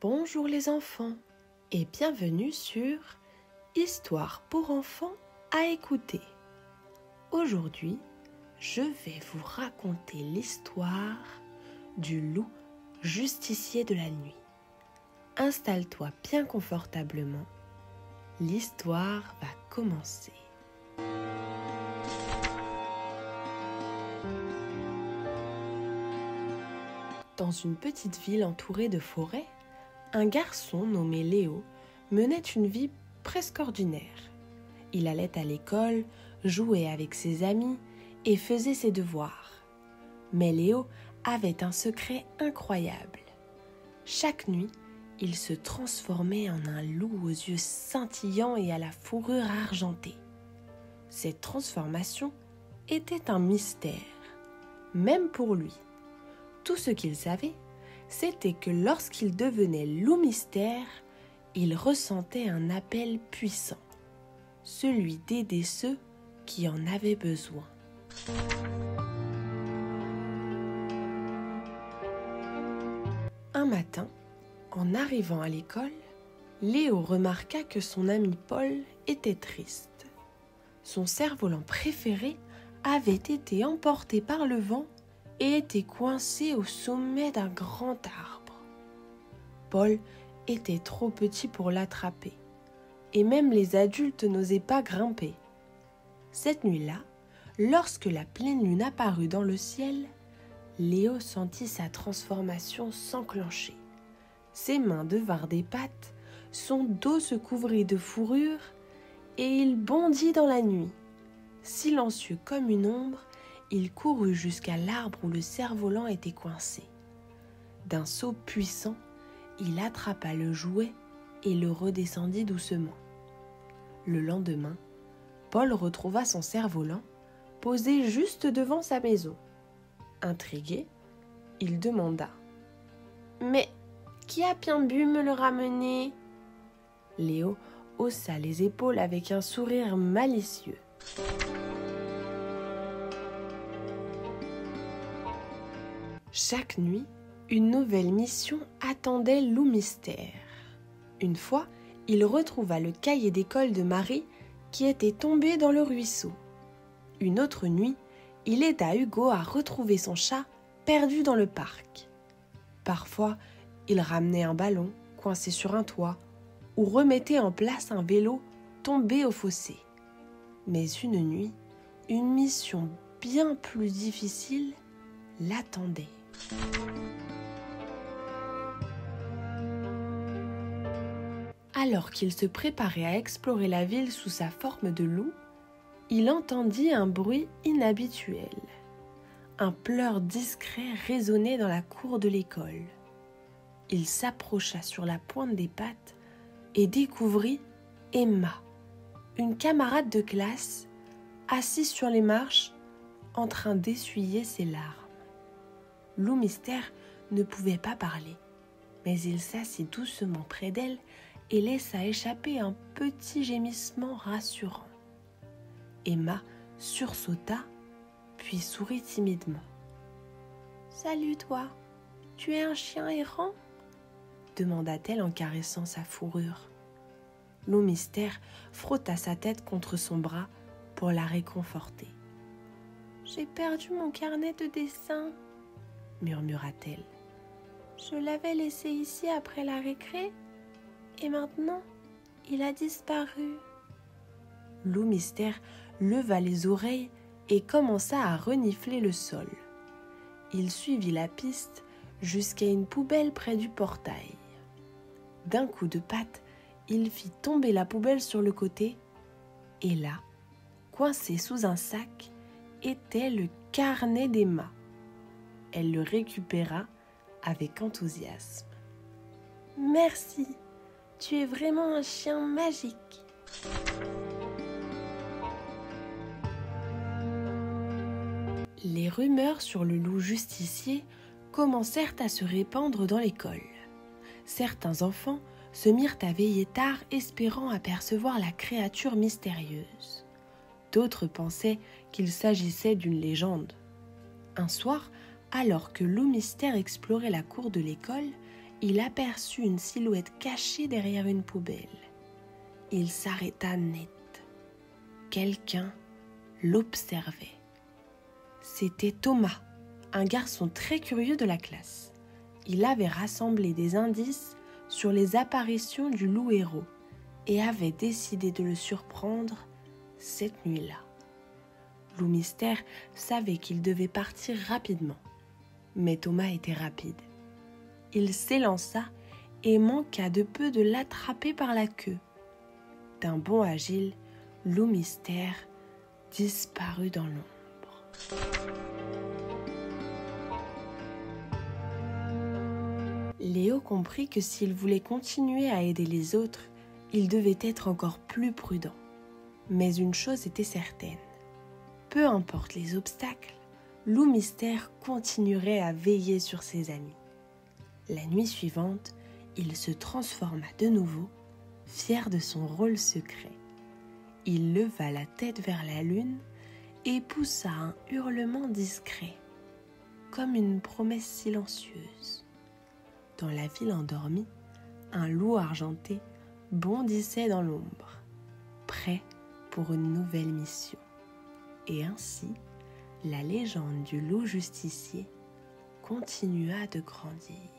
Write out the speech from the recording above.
Bonjour les enfants et bienvenue sur Histoire pour enfants à écouter. Aujourd'hui, je vais vous raconter l'histoire du loup justicier de la nuit. Installe-toi bien confortablement, l'histoire va commencer. Dans une petite ville entourée de forêts, un garçon nommé Léo menait une vie presque ordinaire. Il allait à l'école, jouait avec ses amis et faisait ses devoirs. Mais Léo avait un secret incroyable. Chaque nuit, il se transformait en un loup aux yeux scintillants et à la fourrure argentée. Cette transformation était un mystère, même pour lui. Tout ce qu'il savait, c'était que lorsqu'il devenait loup mystère, il ressentait un appel puissant, celui d'aider ceux qui en avaient besoin. Un matin, en arrivant à l'école, Léo remarqua que son ami Paul était triste. Son cerf-volant préféré avait été emporté par le vent et était coincé au sommet d'un grand arbre. Paul était trop petit pour l'attraper, et même les adultes n'osaient pas grimper. Cette nuit-là, lorsque la pleine lune apparut dans le ciel, Léo sentit sa transformation s'enclencher. Ses mains devinrent des pattes, son dos se couvrit de fourrure, et il bondit dans la nuit. Silencieux comme une ombre, il courut jusqu'à l'arbre où le cerf-volant était coincé. D'un saut puissant, il attrapa le jouet et le redescendit doucement. Le lendemain, Paul retrouva son cerf-volant posé juste devant sa maison. Intrigué, il demanda « Mais qui a bien pu me le ramener ?» Léo haussa les épaules avec un sourire malicieux. Chaque nuit, une nouvelle mission attendait loup mystère. Une fois, il retrouva le cahier d'école de Marie qui était tombé dans le ruisseau. Une autre nuit, il aida Hugo à retrouver son chat perdu dans le parc. Parfois, il ramenait un ballon coincé sur un toit ou remettait en place un vélo tombé au fossé. Mais une nuit, une mission bien plus difficile l'attendait. Alors qu'il se préparait à explorer la ville sous sa forme de loup, il entendit un bruit inhabituel. Un pleur discret résonnait dans la cour de l'école. Il s'approcha sur la pointe des pattes et découvrit Emma, une camarade de classe, assise sur les marches, en train d'essuyer ses larmes. Loup mystère ne pouvait pas parler, mais il s'assit doucement près d'elle et laissa échapper un petit gémissement rassurant. Emma sursauta, puis sourit timidement. « Salut toi, tu es un chien errant ?» demanda-t-elle en caressant sa fourrure. Loup mystère frotta sa tête contre son bras pour la réconforter. « J'ai perdu mon carnet de dessin, » murmura-t-elle. « Je l'avais laissé ici après la récré et maintenant il a disparu. » Loup mystère leva les oreilles et commença à renifler le sol. Il suivit la piste jusqu'à une poubelle près du portail. D'un coup de patte, il fit tomber la poubelle sur le côté et là, coincé sous un sac, était le carnet d'Emma. Elle le récupéra avec enthousiasme. « Merci, tu es vraiment un chien magique. » Les rumeurs sur le loup justicier commencèrent à se répandre dans l'école. Certains enfants se mirent à veiller tard espérant apercevoir la créature mystérieuse. D'autres pensaient qu'il s'agissait d'une légende. Un soir, alors que loup mystère explorait la cour de l'école, il aperçut une silhouette cachée derrière une poubelle. Il s'arrêta net. Quelqu'un l'observait. C'était Thomas, un garçon très curieux de la classe. Il avait rassemblé des indices sur les apparitions du loup héros et avait décidé de le surprendre cette nuit-là. Loup Mystère savait qu'il devait partir rapidement, mais Thomas était rapide. Il s'élança et manqua de peu de l'attraper par la queue. D'un bond agile, Loup Mystère disparut dans l'ombre. Léo comprit que s'il voulait continuer à aider les autres, il devait être encore plus prudent. Mais une chose était certaine. Peu importe les obstacles, Loup Mystère continuerait à veiller sur ses amis. La nuit suivante, il se transforma de nouveau, fier de son rôle secret. Il leva la tête vers la lune et poussa un hurlement discret, comme une promesse silencieuse. Dans la ville endormie, un loup argenté bondissait dans l'ombre, prêt pour une nouvelle mission. Et ainsi, la légende du loup justicier continua de grandir.